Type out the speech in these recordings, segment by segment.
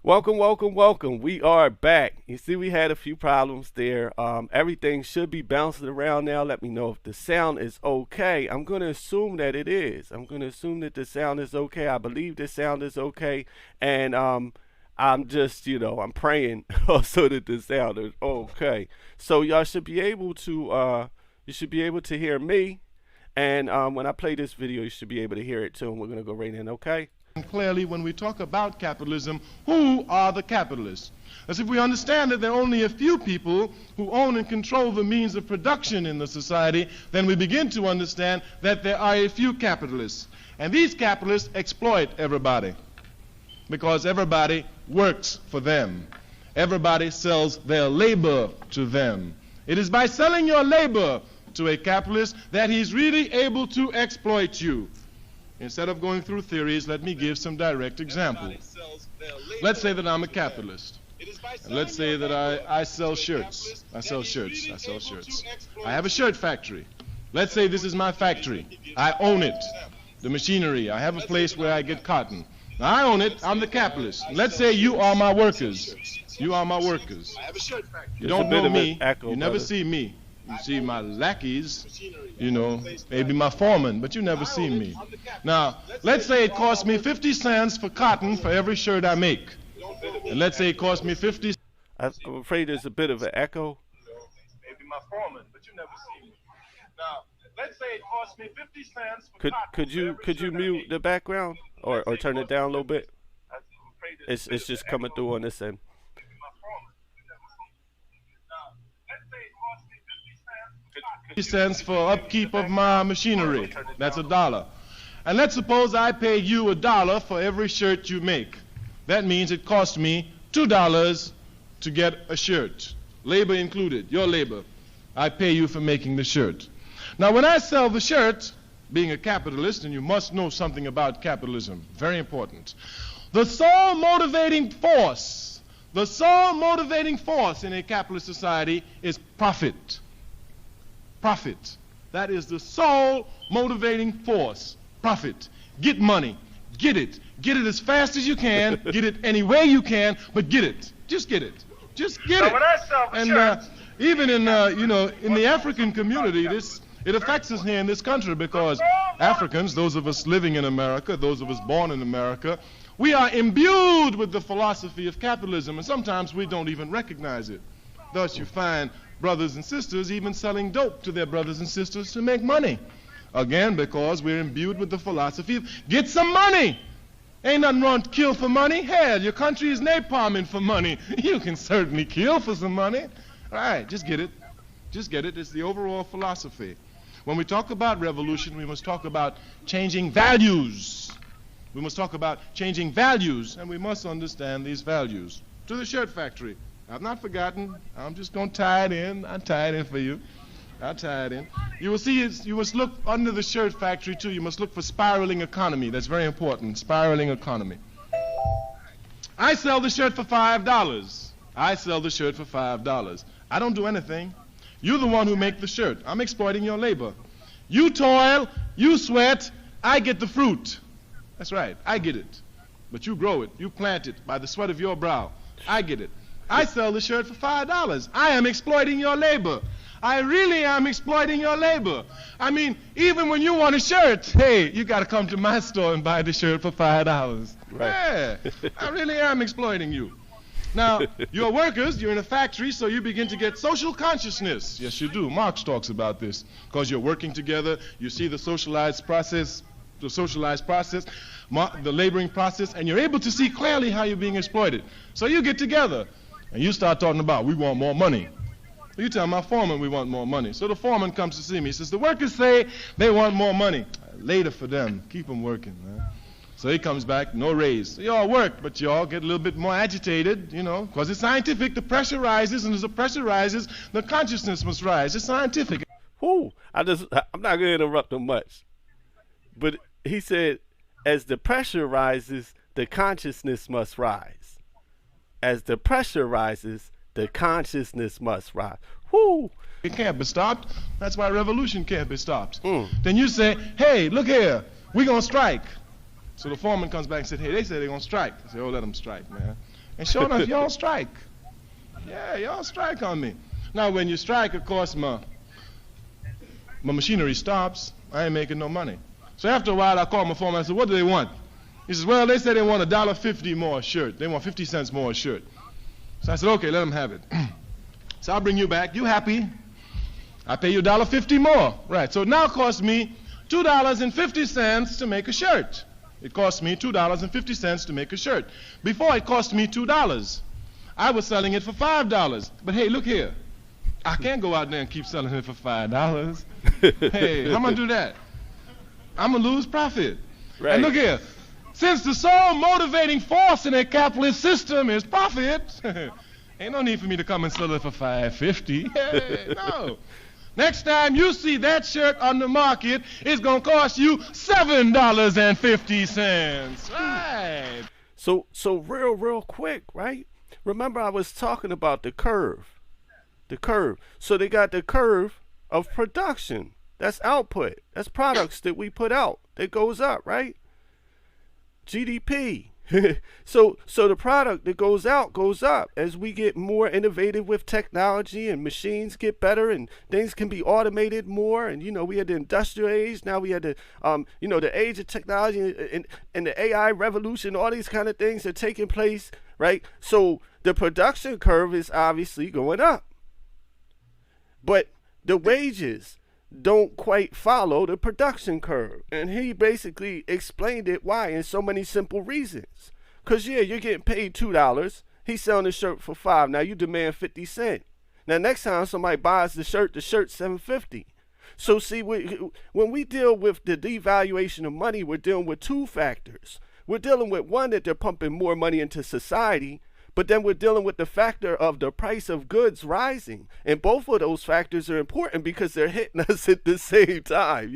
Welcome, welcome, welcome. We are back. You see, we had a few problems there. Everything should be bouncing around now. Let me know if the sound is okay. I'm going to assume that it is. I'm going to assume that the sound is okay. I believe the sound is okay. And I'm just, I'm praying also that the sound is okay. So y'all should be able to, you should be able to hear me. And when I play this video, you should be able to hear it too. And we're going to go right in, okay? Clearly, when we talk about capitalism, who are the capitalists? As if we understand that there are only a few people who own and control the means of production in the society, then we begin to understand that there are a few capitalists. And these capitalists exploit everybody because everybody works for them. Everybody sells their labor to them. It is by selling your labor to a capitalist that he's really able to exploit you. Instead of going through theories, let me give some direct examples. Let's say that I'm a capitalist. And let's say that I sell shirts. I sell shirts. I have a shirt factory. Let's say this is my factory. I own it. The machinery. I have a place where I get cotton. Now, I own it. I'm the capitalist. Let's say you are my workers. You are my workers. You don't know me. You never see me. You see my lackeys, maybe my foreman, but you never see me. Now, let's say it costs me 50 cents for cotton for every shirt I make. And let's say it costs me 50 I'm afraid there's a bit of an echo. Maybe my foreman, but you never see me. Now, let's say it costs me 50 cents for cotton. Could you mute the background or turn it down a little bit? It's just coming through on this end. 50 cents for upkeep of my machinery. That's $1. And let's suppose I pay you $1 for every shirt you make. That means it costs me $2 to get a shirt. Labor included, your labor. I pay you for making the shirt. Now when I sell the shirt, being a capitalist, and you must know something about capitalism, very important. The sole motivating force in a capitalist society is profit. Profit. That is the sole motivating force. Profit. Get money. Get it. Get it as fast as you can. Get it any way you can, but get it. Just get it. Just get it. And even in the African community, it affects us here in this country because Africans, those of us living in America, those of us born in America, we are imbued with the philosophy of capitalism, and sometimes we don't even recognize it. Thus, you find brothers and sisters even selling dope to their brothers and sisters to make money. Again, because we're imbued with the philosophy of get some money. Ain't nothing wrong to kill for money. Hell, your country is napalming for money. You can certainly kill for some money. All right, just get it. Just get it. It's the overall philosophy. When we talk about revolution, we must talk about changing values. We must talk about changing values, and we must understand these values. To the shirt factory. I've not forgotten. I'm just going to tie it in. I'll tie it in for you. I'll tie it in. You will see, you must look under the shirt factory, too. You must look for spiraling economy. That's very important, spiraling economy. I sell the shirt for $5. I sell the shirt for $5. I don't do anything. You're the one who make the shirt. I'm exploiting your labor. You toil, you sweat, I get the fruit. That's right, I get it. But you grow it, you plant it by the sweat of your brow. I get it. I sell the shirt for $5. I am exploiting your labor. I really am exploiting your labor. I mean, even when you want a shirt, hey, you got to come to my store and buy the shirt for $5. Right. Yeah, I really am exploiting you. Now, you're workers, you're in a factory, so you begin to get social consciousness. Yes, you do. Marx talks about this. Because you're working together, you see the socialized process, the laboring process, and you're able to see clearly how you're being exploited. So you get together. And you start talking about, we want more money. You tell my foreman we want more money. So the foreman comes to see me. He says, the workers say they want more money. Later for them. Keep them working, man. So he comes back, no raise. So y'all work, but y'all get a little bit more agitated, because it's scientific. The pressure rises, and as the pressure rises, the consciousness must rise. It's scientific. I'm not going to interrupt him much. But he said, as the pressure rises, the consciousness must rise. As the pressure rises, the consciousness must rise. Whoo! It can't be stopped. That's why revolution can't be stopped. Then you say, hey, look here, we're going to strike. So the foreman comes back and said, hey, they say they're going to strike. I say, oh, let them strike, man. And sure enough, y'all strike. Yeah, y'all strike on me. Now, when you strike, of course, my machinery stops. I ain't making no money. So after a while, I called my foreman. I said, what do they want? He says, well, they said they want $1.50 more a shirt. They want 50 cents more a shirt. So I said, okay, let them have it. So I'll bring you back. You happy? I pay you $1.50 more. Right, so it now costs me $2.50 to make a shirt. It cost me $2.50 to make a shirt. Before, it cost me $2. I was selling it for $5. But hey, look here. I can't go out there and keep selling it for $5. Hey, how am I gonna do that? I'm gonna lose profit. Right. And look here. Since the sole motivating force in a capitalist system is profit, ain't no need for me to come and sell it for $5.50. Hey, no. Next time you see that shirt on the market, it's going to cost you $7.50. Right. So real quick, right? Remember I was talking about the curve. The curve. So they got the curve of production. That's output. That's products that we put out. That goes up, right? GDP. So the product that goes up as we get more innovative with technology and machines get better and things can be automated more. And we had the industrial age, now we had the the age of technology and the AI revolution. All these kind of things are taking place, right? So the production curve is obviously going up, but the wages don't quite follow the production curve. And he basically explained it why in so many simple reasons. Because, yeah, you're getting paid $2. He's selling the shirt for $5. Now you demand 50 cents. Now next time somebody buys the shirt's $7.50. So see, when we deal with the devaluation of money, we're dealing with two factors. We're dealing with one, that they're pumping more money into society, but then we're dealing with the factor of the price of goods rising. And both of those factors are important because they're hitting us at the same time.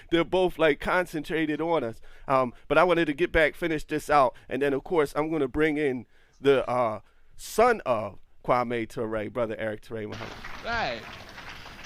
They're both like concentrated on us. But I wanted to finish this out. And then, of course, I'm going to bring in the son of Kwame Ture, Brother Eric Ture Muhammad. Right.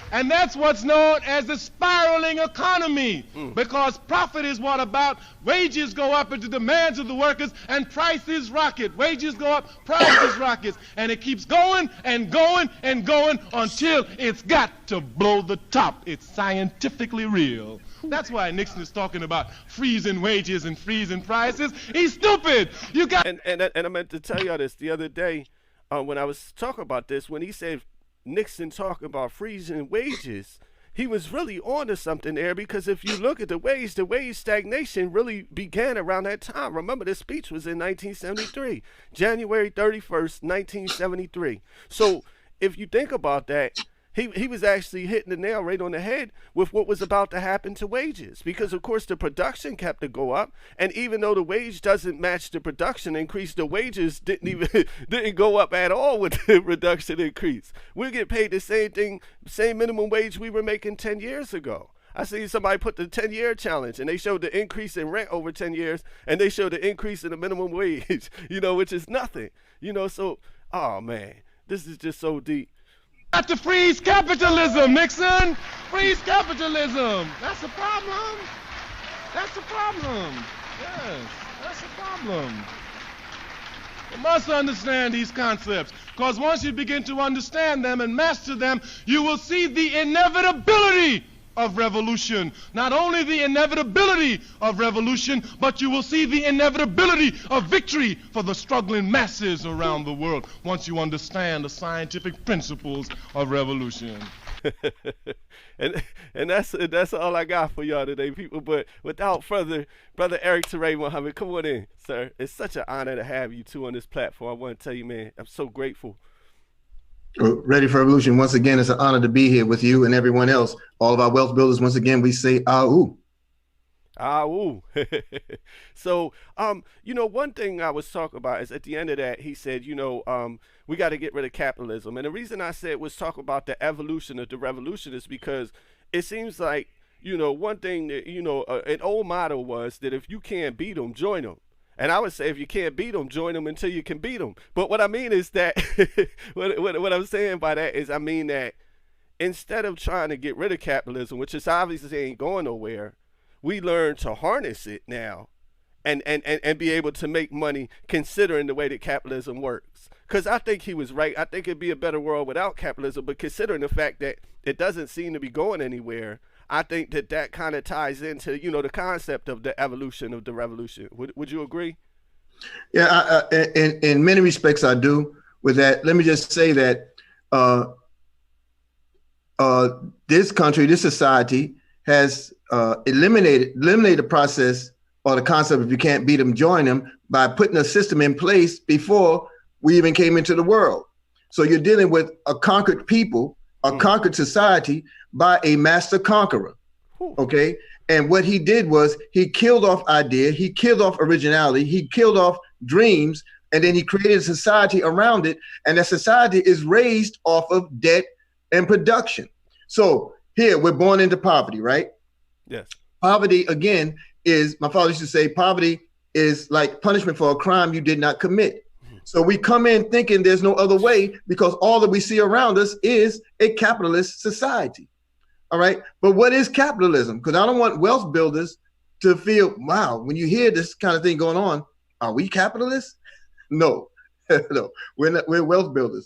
And that's what's known as the spiraling economy, because profit is what about? Wages go up into demands of the workers and prices rocket. Wages go up, prices rockets, and it keeps going and going and going until it's got to blow the top. It's scientifically real. That's why Nixon is talking about freezing wages and freezing prices. He's stupid. You got and I meant to tell y'all this the other day when I was talking about this, when he said Nixon talking about freezing wages, he was really onto something there, because if you look at the wage stagnation really began around that time. Remember, this speech was in 1973, January 31st, 1973. So if you think about that, he was actually hitting the nail right on the head with what was about to happen to wages, because of course the production kept to go up, and even though the wage doesn't match the production increase, the wages didn't go up at all with the production increase. We get paid the same minimum wage we were making 10 years ago. I see somebody put the 10-year challenge, and they showed the increase in rent over 10 years, and they showed the increase in the minimum wage, which is nothing. So, oh man, this is just so deep. Got to freeze capitalism, Nixon. Freeze capitalism. That's a problem. That's a problem. Yes, that's a problem. You must understand these concepts, because once you begin to understand them and master them, you will see the inevitability of revolution. Not only the inevitability of revolution, but you will see the inevitability of victory for the struggling masses around the world once you understand the scientific principles of revolution. and that's all I got for y'all today, people. But without further, Brother Eric Ture Muhammad, come on in, sir. It's such an honor to have you two on this platform. I want to tell you, man, I'm so grateful. Ready for Revolution. Once again, it's an honor to be here with you and everyone else. All of our wealth builders, once again, we say, ah-ooh. Ah-ooh. So, one thing I was talking about is at the end of that, he said, we got to get rid of capitalism. And the reason I said was talk about the evolution of the revolution is because it seems like, one thing that, an old motto was that if you can't beat them, join them. And I would say if you can't beat them, join them until you can beat them. But what I mean is that, what I'm saying by that is, I mean that instead of trying to get rid of capitalism, which is obviously ain't going nowhere, we learn to harness it now and be able to make money considering the way that capitalism works. Because I think he was right. I think it'd be a better world without capitalism, but considering the fact that it doesn't seem to be going anywhere, I think that kind of ties into, the concept of the evolution of the revolution. Would you agree? Yeah, in many respects, I do. With that, let me just say that this country, this society has eliminated the process or the concept of you can't beat them, join them, by putting a system in place before we even came into the world. So you're dealing with a conquered people, a conquered society by a master conqueror. Okay. And what he did was he killed off idea, he killed off originality, he killed off dreams, and then he created a society around it. And that society is raised off of debt and production. So here we're born into poverty, right? Yes. Poverty, again, is, my father used to say, poverty is like punishment for a crime you did not commit. So we come in thinking there's no other way because all that we see around us is a capitalist society. All right. But what is capitalism? Because I don't want wealth builders to feel, wow, when you hear this kind of thing going on, are we capitalists? No, no, we're not, we're wealth builders.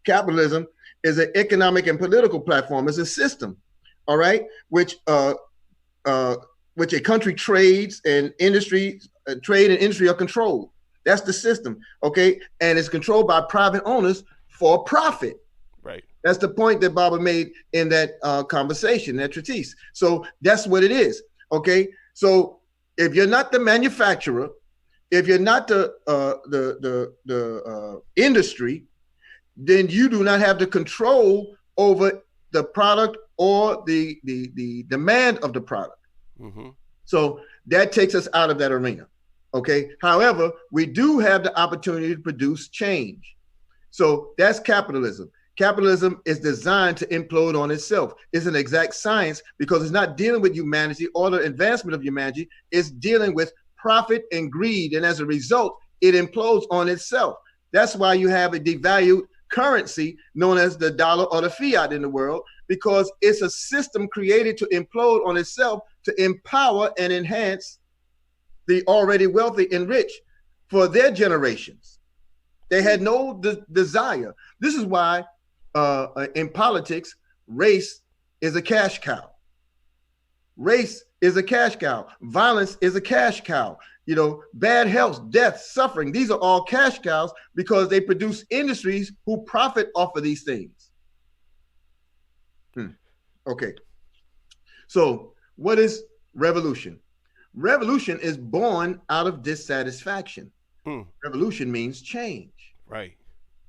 Capitalism is an economic and political platform, it's a system, all right, which a country trades and trade and industry are controlled. That's the system, okay? And it's controlled by private owners for profit. Right. That's the point that Baba made in that conversation, that treatise. So that's what it is, okay? So if you're not the manufacturer, if you're not the industry, then you do not have the control over the product or the demand of the product. Mm-hmm. So that takes us out of that arena. Okay. However, we do have the opportunity to produce change. So that's capitalism. Capitalism is designed to implode on itself. It's an exact science because it's not dealing with humanity or the advancement of humanity. It's dealing with profit and greed. And as a result, it implodes on itself. That's why you have a devalued currency known as the dollar or the fiat in the world, because it's a system created to implode on itself to empower and enhance the already wealthy and rich for their generations. They had no desire. This is why in politics, race is a cash cow. Race is a cash cow. Violence is a cash cow. Bad health, death, suffering, these are all cash cows because they produce industries who profit off of these things. Okay. So what is revolution? Revolution is born out of dissatisfaction. Revolution means change. Right.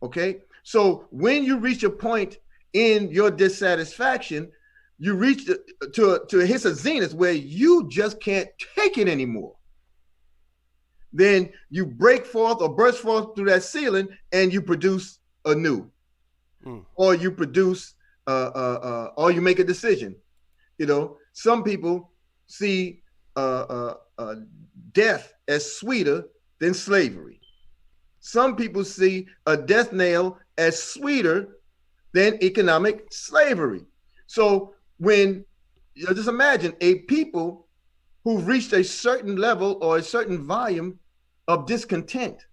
Okay. So when you reach a point in your dissatisfaction, you reach to hit a zenith where you just can't take it anymore. Then you break forth or burst forth through that ceiling and you produce anew. Or you produce, or you make a decision. Some people see death as sweeter than slavery. Some people see a death nail as sweeter than economic slavery. So when, just imagine a people who've reached a certain level or a certain volume of discontent,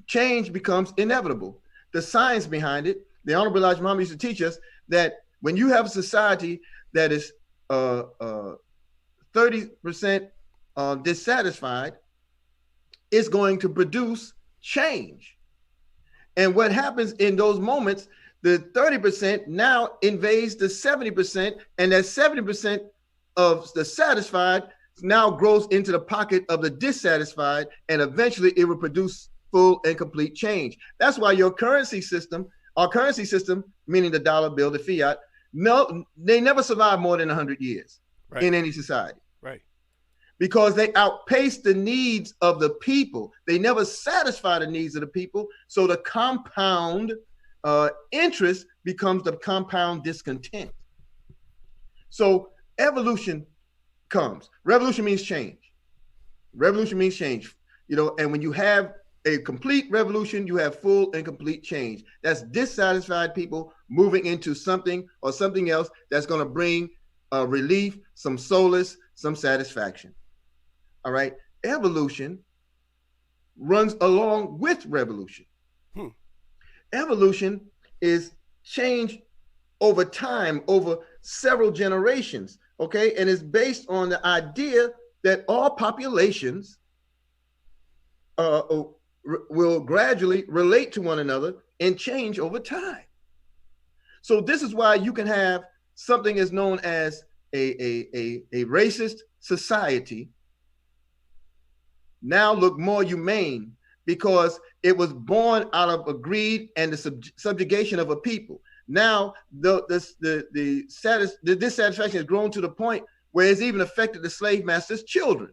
change becomes inevitable. The science behind it, the Honorable Elijah Muhammad used to teach us that when you have a society that is 30% dissatisfied, it's going to produce change. And what happens in those moments, the 30% now invades the 70%, and that 70% of the satisfied now grows into the pocket of the dissatisfied, and eventually it will produce full and complete change. That's why your currency system, our currency system, meaning the dollar bill, the fiat, no, they never survive more than 100 years in any society. Right. Because they outpace the needs of the people. They never satisfy the needs of the people. So the compound interest becomes the compound discontent. So evolution comes. Revolution means change. Revolution means change. And when you have a complete revolution, you have full and complete change. That's dissatisfied people moving into something or something else that's going to bring relief, some solace, some satisfaction. all right, evolution runs along with revolution. Evolution is change over time, over several generations, okay? And it's based on the idea that all populations will gradually relate to one another and change over time. So this is why you can have something as known as a racist society now look more humane, because it was born out of a greed and the subjugation of a people. Now the dissatisfaction has grown to the point where it's even affected the slave master's children.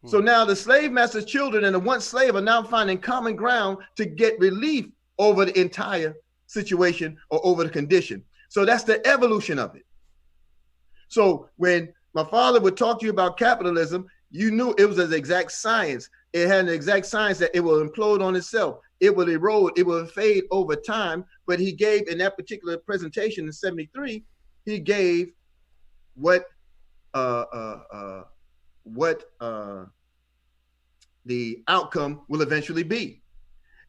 So now the slave master's children and the once slave are now finding common ground to get relief over the entire situation or over the condition. So that's the evolution of it. So when my father would talk to you about capitalism, you knew it was an exact science. It had an exact science that it will implode on itself. It will erode, it will fade over time. But he gave, in that particular presentation in '73, he gave what the outcome will eventually be.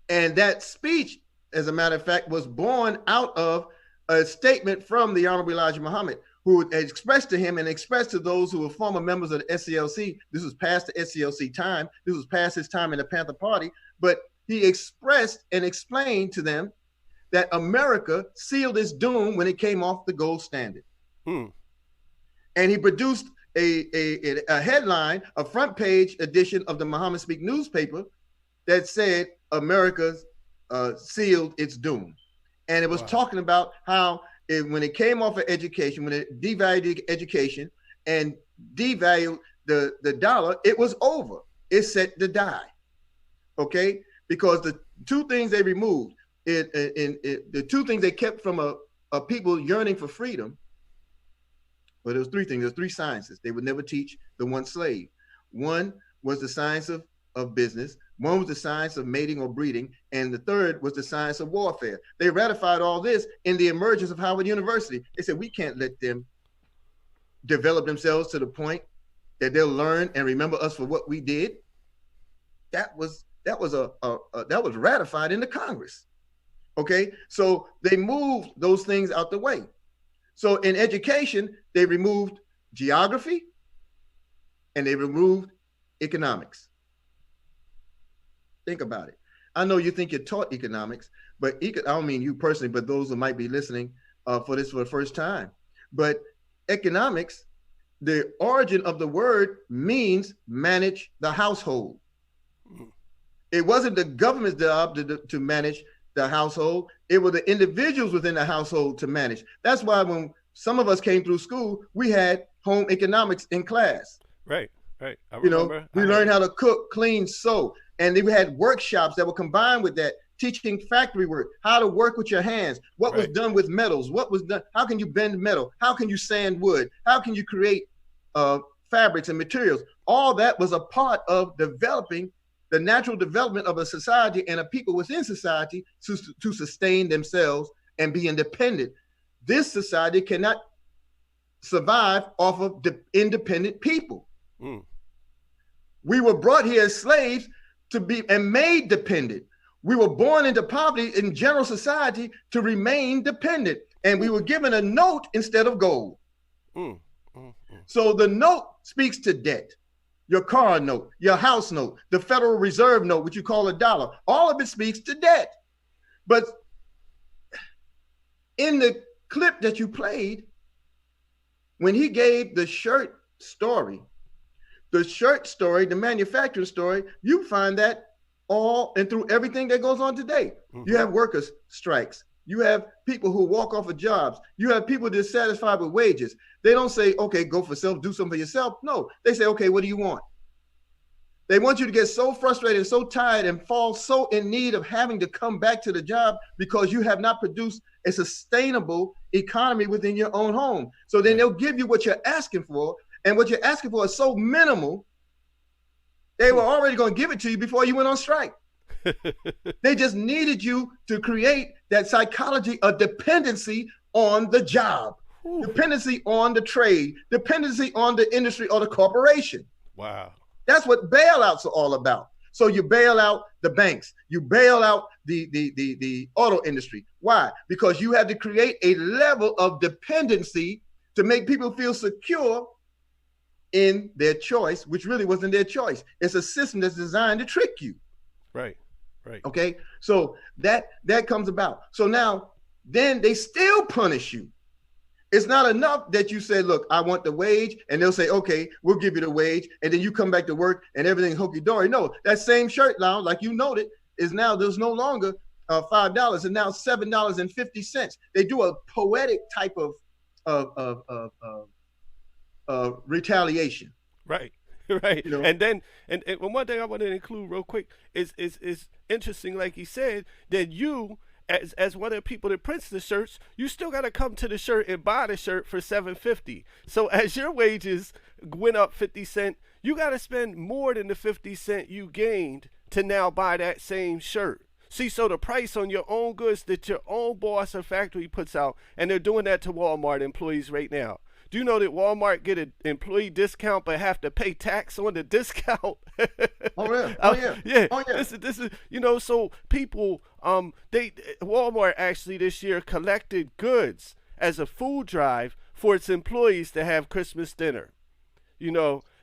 And that speech, as a matter of fact, was born out of a statement from the Honorable Elijah Muhammad, who had expressed to him and expressed to those who were former members of the SCLC. This was past the SCLC time. This was past his time in the Panther Party. But he expressed and explained to them that America sealed its doom when it came off the gold standard. And he produced a headline, a front page edition of the Muhammad Speak newspaper that said America's sealed its doom. And it was talking about how when it came off of education, when it devalued education and devalued the dollar, it was over. It's set to die. Okay? Because the two things they removed, the two things they kept from a people yearning for freedom, well, there was three things. There's three sciences they would never teach the one slave. One was the science of business. One was the science of mating or breeding. And the third was the science of warfare. They ratified all this in the emergence of Howard University. They said, we can't let them develop themselves to the point that they'll learn and remember us for what we did. That was ratified in the Congress. Okay, so they moved those things out the way. So in education, they removed geography and they removed economics. Think about it. I know you think you're taught economics, but I don't mean you personally, but those who might be listening for this for the first time. But economics, the origin of the word means manage the household. It wasn't the government's job to manage the household. It was the individuals within the household to manage. That's why when some of us came through school, we had home economics in class. Right. I remember. We learned how to cook, clean, sew. And then we had workshops that were combined with that, teaching factory work, how to work with your hands, what was done with metals, what was done, how can you bend metal, how can you sand wood, how can you create fabrics and materials. All that was a part of developing the natural development of a society and a people within society to sustain themselves and be independent. This society cannot survive off of independent people. We were brought here as slaves to be and made dependent. We were born into poverty in general society to remain dependent. And we were given a note instead of gold. So the note speaks to debt. Your car note, your house note, the Federal Reserve note, which you call a dollar, all of it speaks to debt. But in the clip that you played, when he gave the shirt story, the manufacturing story, you find that all and through everything that goes on today. You have workers' strikes. You have people who walk off of jobs. You have people dissatisfied with wages. They don't say, okay, go for self, do something for yourself. No, they say, okay, what do you want? They want you to get so frustrated and so tired and fall so in need of having to come back to the job because you have not produced a sustainable economy within your own home. So then they'll give you what you're asking for, and what you're asking for is so minimal, they were already going to give it to you before you went on strike. They just needed you to create that psychology of dependency on the job, dependency on the trade, dependency on the industry or the corporation. Wow. That's what bailouts are all about. So you bail out the banks, you bail out the auto industry. Why? Because you had to create a level of dependency to make people feel secure in their choice, which really wasn't their choice. It's a system that's designed to trick you. Right. Right. Okay. So that comes about. So now, then they still punish you. It's not enough that you say, look, I want the wage, and they'll say, okay, we'll give you the wage, and then you come back to work and everything's hunky-dory. No, that same shirt now, like you noted, is now, there's no longer $5, and now $7.50. They do a poetic type of retaliation. Right. Right. You know? And then, and one thing I want to include real quick is interesting, like he said, that you, as one of the people that prints the shirts, you still got to come to the shirt and buy the shirt for $7.50. So as your wages went up 50 cents, you got to spend more than the 50 cents you gained to now buy that same shirt. See, so the price on your own goods that your own boss or factory puts out, and they're doing that to Walmart employees right now. Do you know that Walmart get an employee discount but have to pay tax on the discount? Oh yeah, yeah. Oh yeah. This is so people Walmart actually this year collected goods as a food drive for its employees to have Christmas dinner.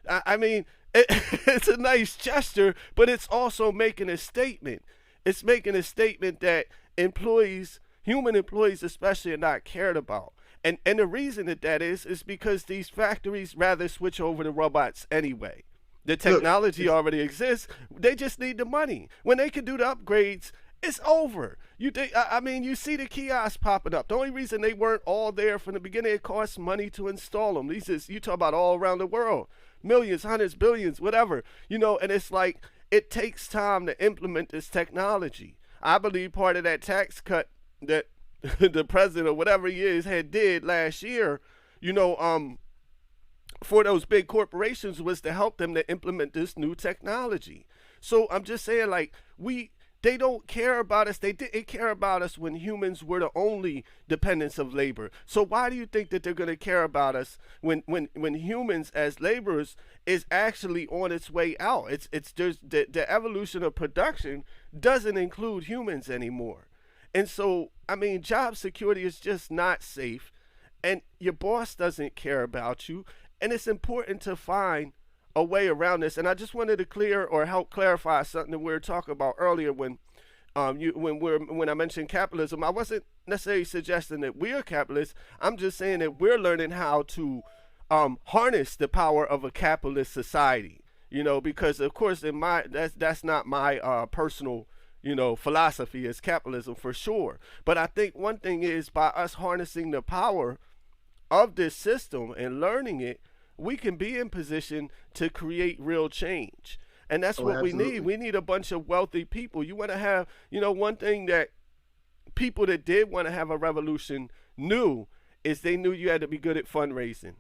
I mean, it's a nice gesture, but it's also making a statement. It's making a statement that employees, human employees especially, are not cared about. And the reason that is because these factories rather switch over to robots anyway. The technology already exists. They just need the money. When they can do the upgrades, it's over. You see the kiosks popping up. The only reason they weren't all there from the beginning, it costs money to install them. You talk about all around the world. Millions, hundreds, billions, whatever. And it's like, it takes time to implement this technology. I believe part of that tax cut that the president or whatever he is did last year, for those big corporations was to help them to implement this new technology. So I'm just saying, like, they don't care about us. They didn't care about us when humans were the only dependents of labor. So why do you think that they're going to care about us when humans as laborers is actually on its way out? It's just the evolution of production doesn't include humans anymore. And so, I mean, job security is just not safe, and your boss doesn't care about you, and it's important to find a way around this. And I just wanted to clear or help clarify something that we were talking about earlier when I mentioned capitalism. I wasn't necessarily suggesting that we're capitalists. I'm just saying that we're learning how to harness the power of a capitalist society. Because of course that's not my personal philosophy is capitalism for sure. But I think one thing is, by us harnessing the power of this system and learning it, we can be in position to create real change. And that's what absolutely. We need. We need a bunch of wealthy people. You want to have, one thing that people that did want to have a revolution knew is they knew you had to be good at fundraising.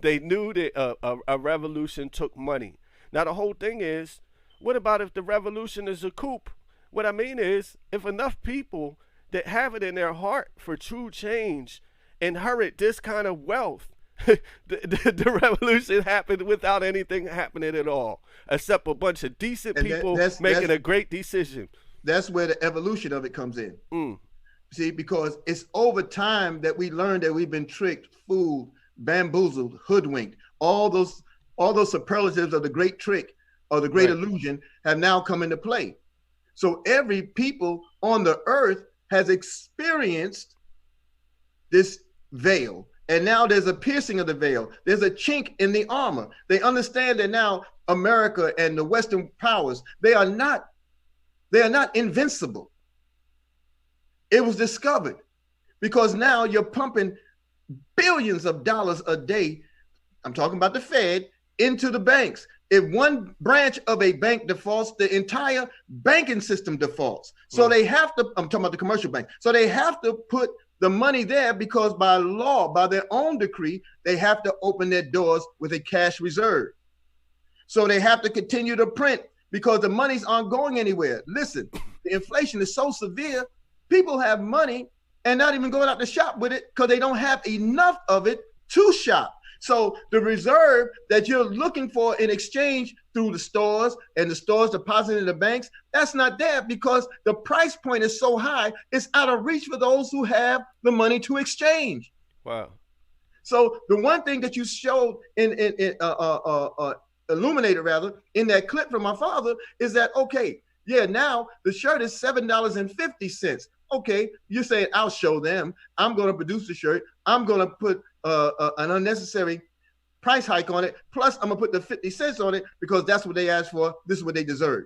They knew that a revolution took money. Now the whole thing is, what about if the revolution is a coup? What I mean is, if enough people that have it in their heart for true change inherit this kind of wealth, the revolution happened without anything happening at all, except a bunch of decent people making a great decision. That's where the evolution of it comes in. See, because it's over time that we learned that we've been tricked, fooled, bamboozled, hoodwinked. All those superlatives of the great trick or the great illusion have now come into play. So every people on the earth has experienced this veil. And now there's a piercing of the veil. There's a chink in the armor. They understand that now America and the Western powers, they are not invincible. It was discovered because now you're pumping billions of dollars a day. I'm talking about the Fed into the banks. If one branch of a bank defaults, the entire banking system defaults. So they have to, I'm talking about the commercial bank. So they have to put the money there because by law, by their own decree, they have to open their doors with a cash reserve. So they have to continue to print because the monies aren't going anywhere. Listen, the inflation is so severe, people have money and not even going out to shop with it because they don't have enough of it to shop. So the reserve that you're looking for in exchange through the stores and the stores depositing in the banks, that's not there because the price point is so high, it's out of reach for those who have the money to exchange. Wow. So the one thing that you showed illuminated rather in that clip from my father is that, okay, yeah, now the shirt is $7.50. Okay, you're saying I'll show them. I'm going to produce the shirt. I'm going to put an unnecessary price hike on it. Plus, I'm going to put the 50 cents on it because that's what they asked for. This is what they deserve.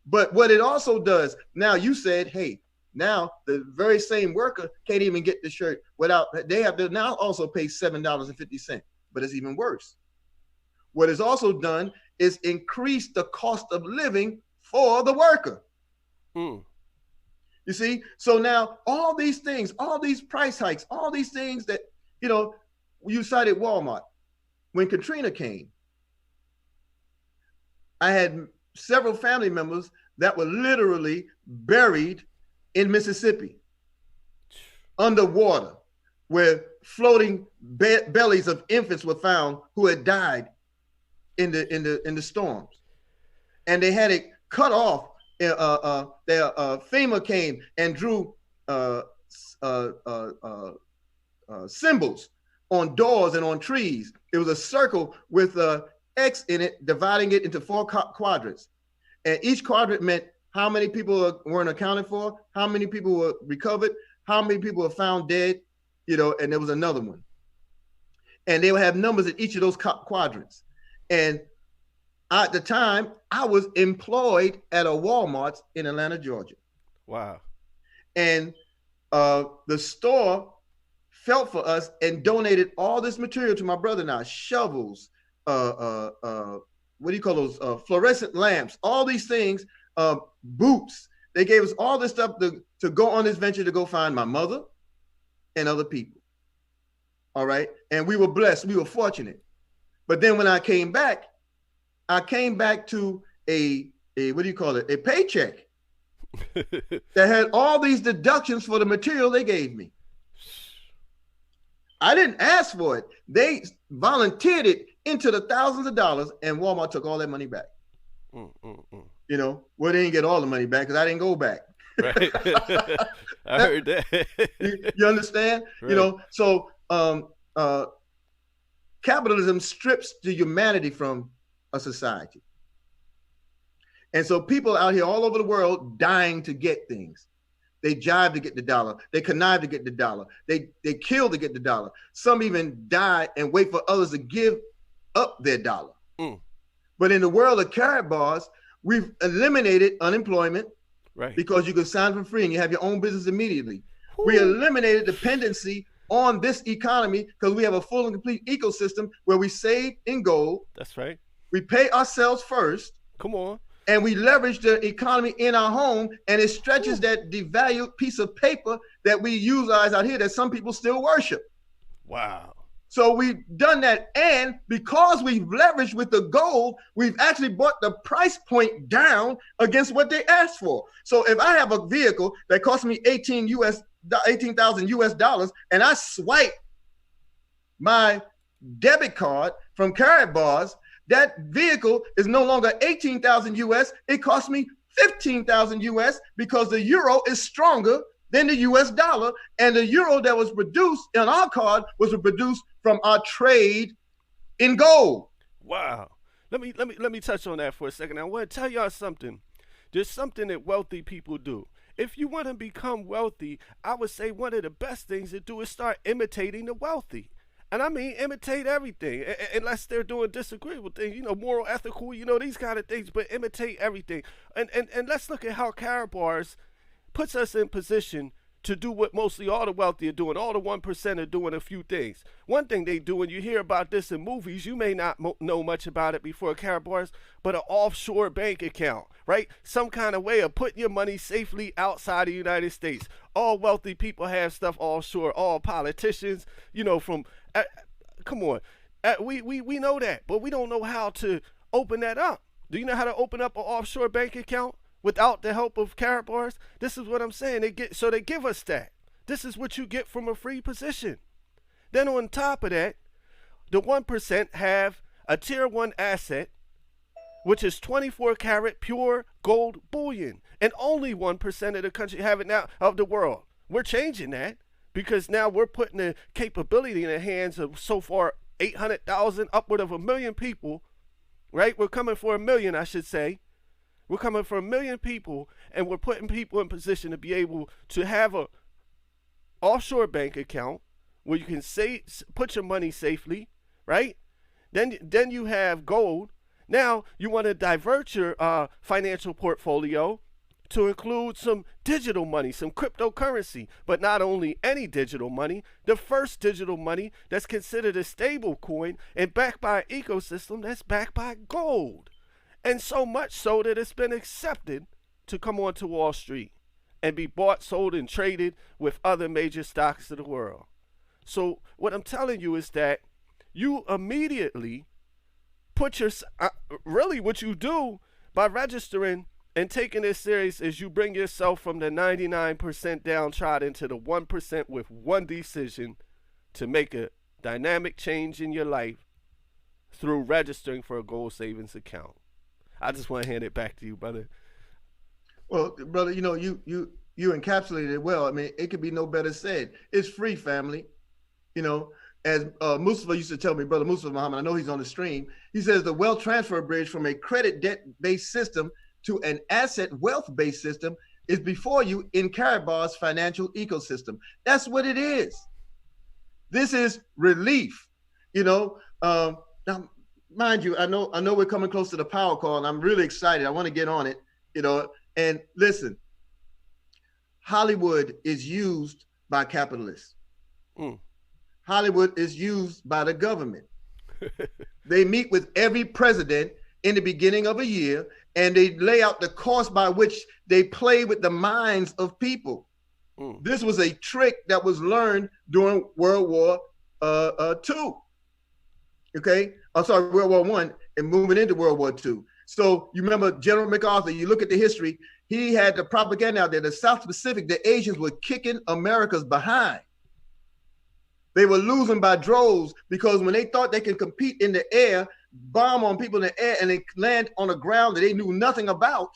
But what it also does, now you said, hey, now the very same worker can't even get the shirt without, they have to now also pay $7.50. But it's even worse. What is also done is increase the cost of living for the worker. You see, so now all these things, all these price hikes, all these things that, you know, you cited Walmart. When Katrina came, I had several family members that were literally buried in Mississippi, underwater, where floating bellies of infants were found who had died in the storms, and they had it cut off. FEMA came and drew symbols on doors and on trees. It was a circle with X in it, dividing it into 4 quadrants. And each quadrant meant how many people weren't accounted for, how many people were recovered, how many people were found dead, you know, and there was another one. And they would have numbers in each of those quadrants. And at the time, I was employed at a Walmart in Atlanta, Georgia. Wow. And the store felt for us and donated all this material to my brother and I, shovels, what do you call those, fluorescent lamps, all these things, boots. They gave us all this stuff to go on this venture to go find my mother and other people. All right. And we were blessed. We were fortunate. But then when I came back to a what do you call it? A paycheck that had all these deductions for the material they gave me. I didn't ask for it. They volunteered it into the thousands of dollars, and Walmart took all that money back. You know, well, they didn't get all the money back because I didn't go back. Right. I heard that. you understand? Right. You know, so capitalism strips the humanity from a society. And so people out here all over the world dying to get things. They jive to get the dollar. They connive to get the dollar. They kill to get the dollar. Some even die and wait for others to give up their dollar. But in the world of Karatbars, we've eliminated unemployment, right? Because you can sign for free and you have your own business immediately. Ooh. We eliminated dependency on this economy because we have a full and complete ecosystem where we save in gold. That's right. We pay ourselves first. Come on. And we leverage the economy in our home, and it stretches that devalued piece of paper that we utilize out here that some people still worship. Wow. So we've done that. And because we've leveraged with the gold, we've actually brought the price point down against what they asked for. So if I have a vehicle that costs me $18,000 US, and I swipe my debit card from Karatbars, that vehicle is no longer 18,000 US. It cost me 15,000 US because the euro is stronger than the US dollar. And the euro that was produced in our card was produced from our trade in gold. Wow. Let me touch on that for a second. I want to tell y'all something. There's something that wealthy people do. If you want to become wealthy, I would say one of the best things to do is start imitating the wealthy. And I mean, imitate everything, unless they're doing disagreeable things, you know, moral, ethical, you know, these kind of things, but imitate everything. And let's look at how Karatbars puts us in position to do what mostly all the wealthy are doing. All the 1% are doing a few things. One thing they do, and you hear about this in movies, you may not know much about it before Karatbars, but an offshore bank account, right? Some kind of way of putting your money safely outside the United States. All wealthy people have stuff offshore. All politicians, you know, from come on, we know that, but we don't know how to open that up. Do you know how to open up an offshore bank account without the help of Karatbars? This is what I'm saying. They give us that. This is what you get from a free position. Then on top of that, the 1% have a tier 1 asset, which is 24 karat pure gold bullion. And only 1% of the country have it now, of the world. We're changing that because now we're putting the capability in the hands of so far 800,000, upward of 1 million people, right? We're coming for 1 million, I should say. We're coming for 1 million people, and we're putting people in position to be able to have a offshore bank account where you can put your money safely, right? Then you have gold. Now you want to divert your financial portfolio to include some digital money, some cryptocurrency, but not only any digital money, the first digital money that's considered a stable coin and backed by an ecosystem that's backed by gold. And so much so that it's been accepted to come onto Wall Street and be bought, sold, and traded with other major stocks of the world. So what I'm telling you is that you immediately put your, really what you do by registering and taking this serious is you bring yourself from the 99% downtrodden to the 1% with one decision to make a dynamic change in your life through registering for a gold savings account. I just want to hand it back to you, brother. Well, brother, you know, you encapsulated it well. I mean, it could be no better said. It's free, family. You know, as Mustafa used to tell me, brother Mustafa Muhammad, I know he's on the stream. He says the wealth transfer bridge from a credit debt-based system to an asset wealth-based system is before you in Karatbars financial ecosystem. That's what it is. This is relief. You know, now, mind you, I know we're coming close to the power call, and I'm really excited. I want to get on it. You know, and listen, Hollywood is used by capitalists. Hollywood is used by the government. They meet with every president in the beginning of a year, and they lay out the course by which they play with the minds of people. This was a trick that was learned during World War II. Okay, I'm sorry, World War I, and moving into World War II. So you remember General MacArthur, you look at the history, he had the propaganda out there, the South Pacific, the Asians were kicking America's behind. They were losing by droves because when they thought they could compete in the air, bomb on people in the air, and they land on a ground that they knew nothing about,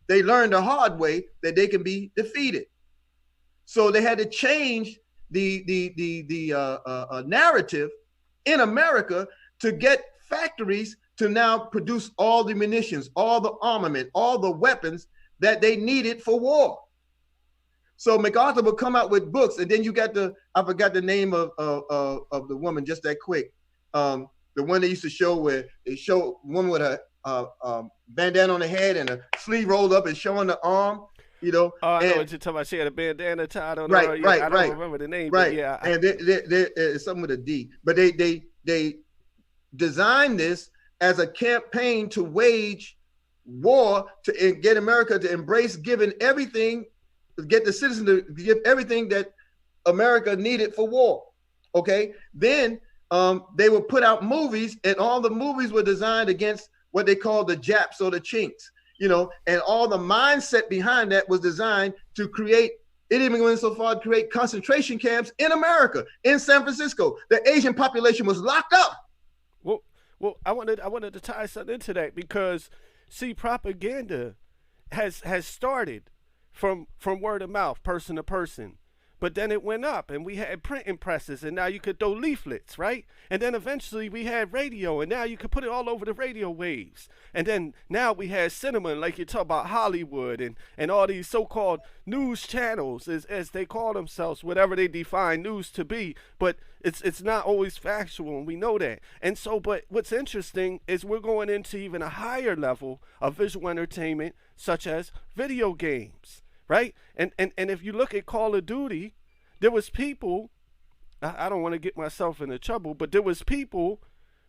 they learned the hard way that they can be defeated. So they had to change the narrative in America to get factories to now produce all the munitions, all the armament, all the weapons that they needed for war. So MacArthur would come out with books, and then you got I forgot the name of the woman just that quick. The one they used to show where they show a woman with a bandana on the head and a sleeve rolled up and showing the arm, you know. Oh, I know what you're talking about. She had a bandana tied on her. Right. I don't remember the name, right. But yeah. And it's something with a D. But they designed this as a campaign to wage war to get America to embrace giving everything, get the citizens to give everything that America needed for war. Okay, then they would put out movies, and all the movies were designed against what they call the Japs or the Chinks, you know, and all the mindset behind that was designed to create. It even went so far to create concentration camps in America, in San Francisco. The Asian population was locked up. Well, I wanted to tie something into that because, see, propaganda has started from word of mouth, person to person. But then it went up, and we had printing presses, and now you could throw leaflets, right? And then eventually we had radio, and now you could put it all over the radio waves. And then now we had cinema, and like you talk about Hollywood and all these so-called news channels, as they call themselves, whatever they define news to be. But it's not always factual, and we know that. And so, but what's interesting is we're going into even a higher level of visual entertainment, such as video games. Right? And if you look at Call of Duty, there was people, I don't want to get myself into trouble, but there was people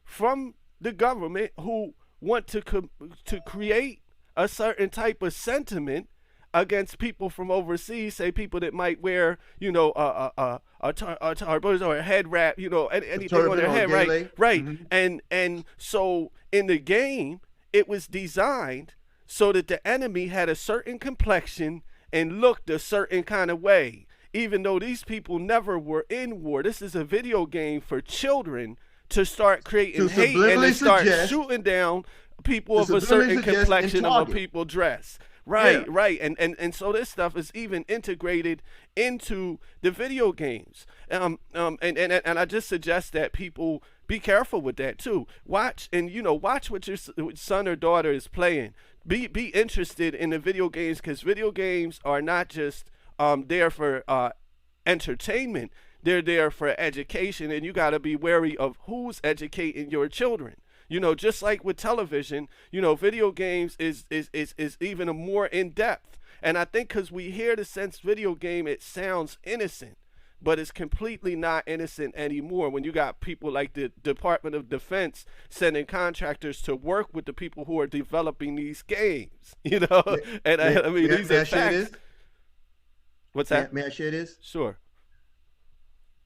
from the government who want to create a certain type of sentiment against people from overseas, say people that might wear, you know, a tarbos or a head wrap, you know, anything on their head, right? Right. Mm-hmm. And so in the game, it was designed so that the enemy had a certain complexion and looked a certain kind of way, even though these people never were in war. This is a video game for children to start creating To hate and subliminally to start suggest- shooting down people of to a certain subliminally suggest and complexion of a target. people dress. Right, Yeah. right. And so this stuff is even integrated into the video games. And I just suggest that people be careful with that too. Watch what your son or daughter is playing. Be interested in the video games, because video games are not just there for entertainment. They're there for education, and you got to be wary of who's educating your children. Just like with television, video games is even a more in depth. And I think because we hear the sense video game, it sounds innocent, but it's completely not innocent anymore. When you got people like the Department of Defense sending contractors to work with the people who are developing these games, And I mean, these are facts. What's that? May I share this? Sure.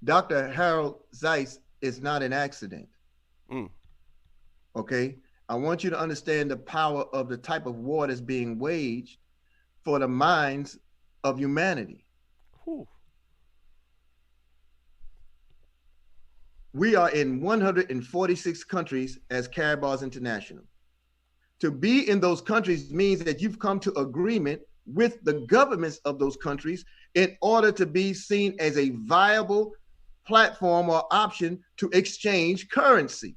Dr. Harold Zeiss is not an accident. Mm. Okay, I want you to understand the power of the type of war that's being waged for the minds of humanity. Whew. We are in 146 countries as Karatbars International. To be in those countries means that you've come to agreement with the governments of those countries in order to be seen as a viable platform or option to exchange currency.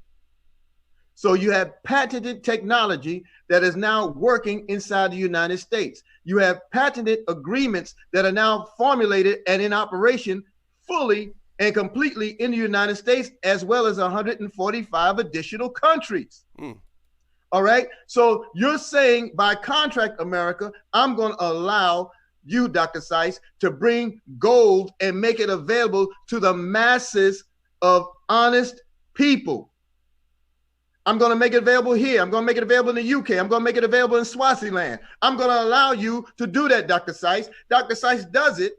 So you have patented technology that is now working inside the United States. You have patented agreements that are now formulated and in operation fully and completely in the United States, as well as 145 additional countries. All right. So you're saying by contract, America, I'm going to allow you, Dr. Zeiss, to bring gold and make it available to the masses of honest people. I'm going to make it available here. I'm going to make it available in the UK. I'm going to make it available in Swaziland. I'm going to allow you to do that, Dr. Zeiss. Dr. Zeiss does it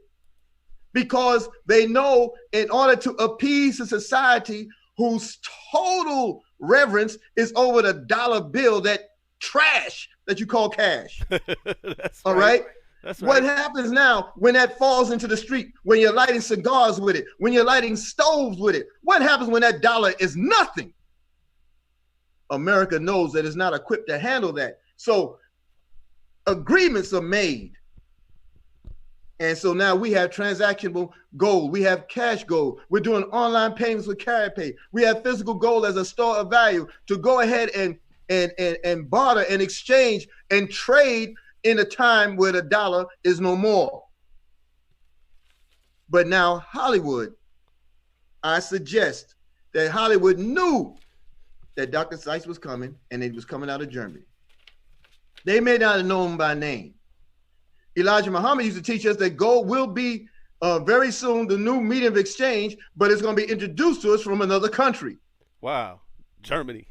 because they know in order to appease a society whose total reverence is over the dollar bill, that trash that you call cash. All right? That's right. What happens now when that falls into the street, when you're lighting cigars with it, when you're lighting stoves with it? What happens when that dollar is nothing? America knows that it's not equipped to handle that. So agreements are made. And so now we have transactionable gold. We have cash gold. We're doing online payments with CaratPay. We have physical gold as a store of value to go ahead and barter and exchange and trade in a time where the dollar is no more. But now Hollywood, I suggest that Hollywood knew that Dr. Zeiss was coming, and it was coming out of Germany. They may not have known him by name. Elijah Muhammad used to teach us that gold will be very soon the new medium of exchange, but it's going to be introduced to us from another country. Wow, Germany.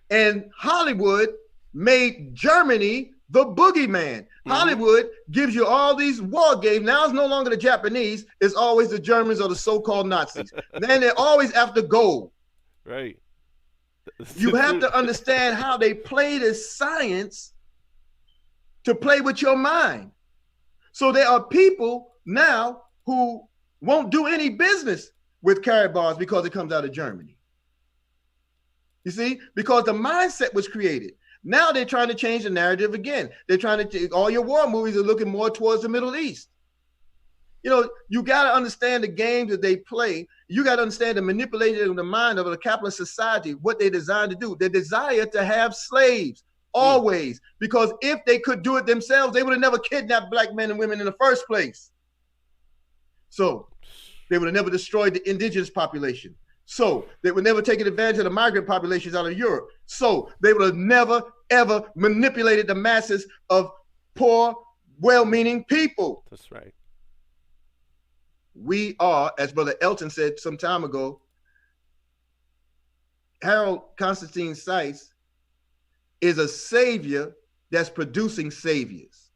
And Hollywood made Germany the boogeyman. Hollywood gives you all these war games. Now it's no longer the Japanese, it's always the Germans or the so-called Nazis. Then they're always after gold. Right. You have to understand how they play this science to play with your mind. So there are people now who won't do any business with Karatbars because it comes out of Germany. You see, because the mindset was created. Now they're trying to change the narrative again. They're trying to, all your war movies are looking more towards the Middle East. You know, you got to understand the games that they play. You got to understand the manipulation of the mind of a capitalist society, what they designed to do. They desire to have slaves always, because if they could do it themselves, they would have never kidnapped black men and women in the first place. So they would have never destroyed the indigenous population. So they would never taken advantage of the migrant populations out of Europe. So they would have never, ever manipulated the masses of poor, well-meaning people. That's right. We are, as Brother Elton said some time ago, Harold Constantine Zeiss is a savior that's producing saviors.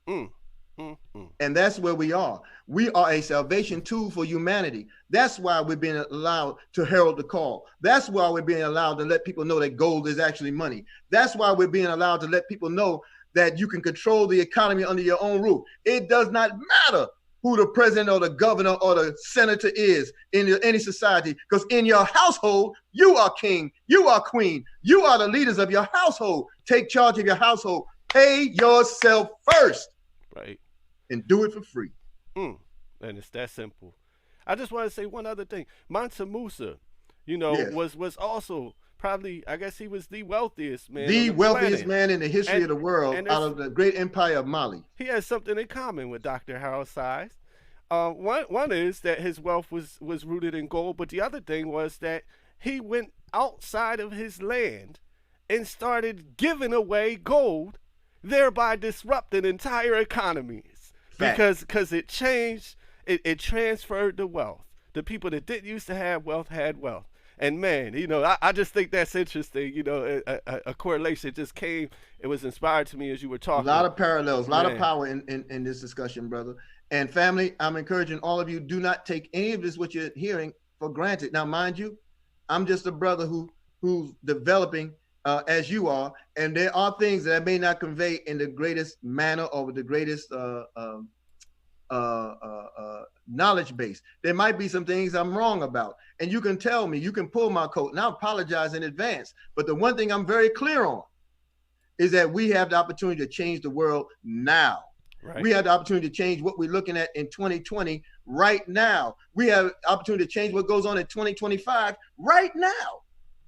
And that's where we are. We are a salvation tool for humanity. That's why we're being allowed to herald the call. That's why we're being allowed to let people know that gold is actually money. That's why we're being allowed to let people know that you can control the economy under your own roof. It does not matter who the president or the governor or the senator is in any society, because in your household, you are king, you are queen, you are the leaders of your household. Take charge of your household. Pay yourself first. Right. And do it for free. And it's that simple. I just want to say one other thing. Mansa Musa, you know, Yes. was also probably, I guess he was the wealthiest man. The wealthiest planet. man in the history of the world, out of the great empire of Mali. He has something in common with Dr. Harold Size. One is that his wealth was rooted in gold, but the other thing was that he went outside of his land and started giving away gold, thereby disrupting entire economies. Because it changed, it transferred the wealth. The people that didn't used to have wealth had wealth. And man, you know, I just think that's interesting. You know, a correlation just came. It was inspired to me as you were talking. A lot of parallels, a lot of power in this discussion, brother. And family, I'm encouraging all of you, do not take any of this, what you're hearing, for granted. Now, mind you, I'm just a brother who's developing as you are. And there are things that I may not convey in the greatest manner or with the greatest knowledge base. There might be some things I'm wrong about, and you can tell me, you can pull my coat, and I apologize in advance. But the one thing I'm very clear on is that we have the opportunity to change the world now. Right. We have the opportunity to change what we're looking at in 2020 right now. We have the opportunity to change what goes on in 2025 right now.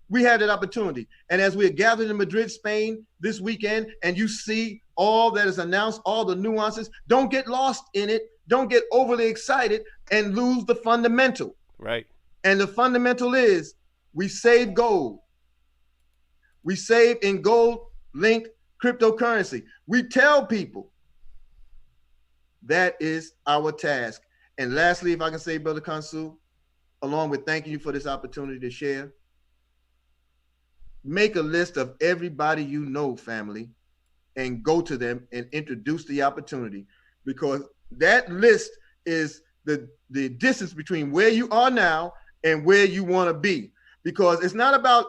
We have that opportunity. And as we are gathered in Madrid, Spain this weekend, and you see all that is announced, all the nuances, don't get lost in it. Don't get overly excited and lose the fundamental. Right. And the fundamental is we save gold. We save in gold-linked cryptocurrency. We tell people that is our task. And lastly, if I can say, Brother Khonsu, along with thanking you for this opportunity to share, make a list of everybody you know, family, and go to them and introduce the opportunity, because that list is the distance between where you are now and where you want to be. Because it's not about,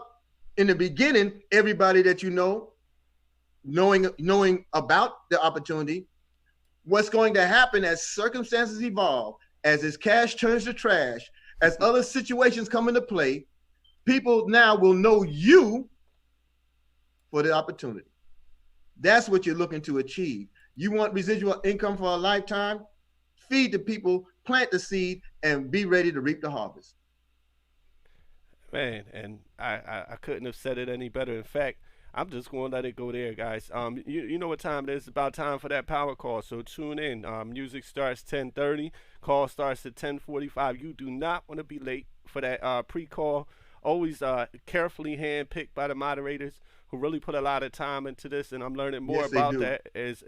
in the beginning, everybody that you know, knowing about the opportunity. What's going to happen as circumstances evolve, as his cash turns to trash, as other situations come into play, people now will know you for the opportunity. That's what you're looking to achieve. You want residual income for a lifetime? Feed the people, plant the seed, and be ready to reap the harvest. Man, and I couldn't have said it any better. In fact, I'm just going to let it go there, guys. You know what time it is. It's about time for that power call, so tune in. Music starts 10:30. Call starts at 10:45. You do not want to be late for that pre-call. Always carefully handpicked by the moderators who really put a lot of time into this, and I'm learning more about that as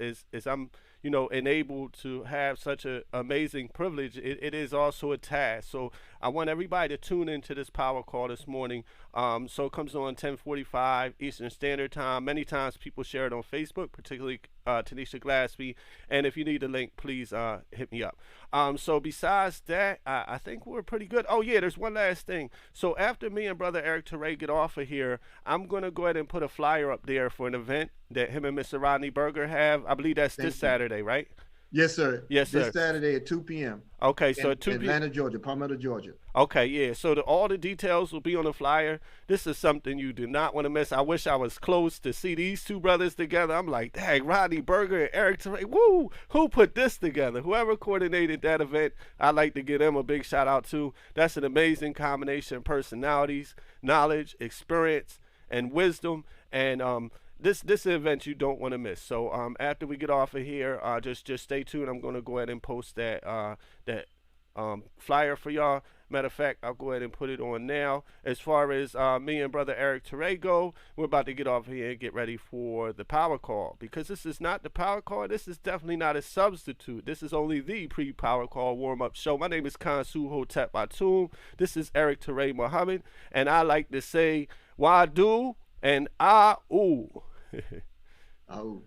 I'm, you know, enabled to have such an amazing privilege. It is also a task. So I want everybody to tune into this power call this morning. So it comes on 10:45 Eastern Standard Time. Many times people share it on Facebook, particularly Tanisha Glaspie. And if you need a link, please hit me up. So besides that, I think we're pretty good. Oh yeah, there's one last thing. So after me and Brother Eric Ture get off of here, I'm gonna go ahead and put a flyer up there for an event that him and Mr. Rodney Berger have. I believe that's this Saturday, right? Yes, sir. Yes, sir. This Saturday at 2 p.m. Okay, so at 2 p.m. Atlanta, Georgia, Palmetto, Georgia. Okay, yeah. So all the details will be on the flyer. This is something you do not want to miss. I wish I was close to see these two brothers together. I'm like, dang, Rodney Berger and Eric Ture. Woo! Who put this together? Whoever coordinated that event, I'd like to give them a big shout out to. That's an amazing combination of personalities, knowledge, experience, and wisdom. And this event you don't want to miss. So after we get off of here, just stay tuned. I'm going to go ahead and post that flyer for y'all. Matter of fact, I'll go ahead and put it on now. As far as me and Brother Eric Ture go, we're about to get off here and get ready for the power call, because this is not the power call. This is definitely not a substitute. This is only the pre-power call warm-up show. My name is Khonsu Hotep Atum. This is Eric Ture Muhammad, and I like to say Wadu and Ah-oo. Oh.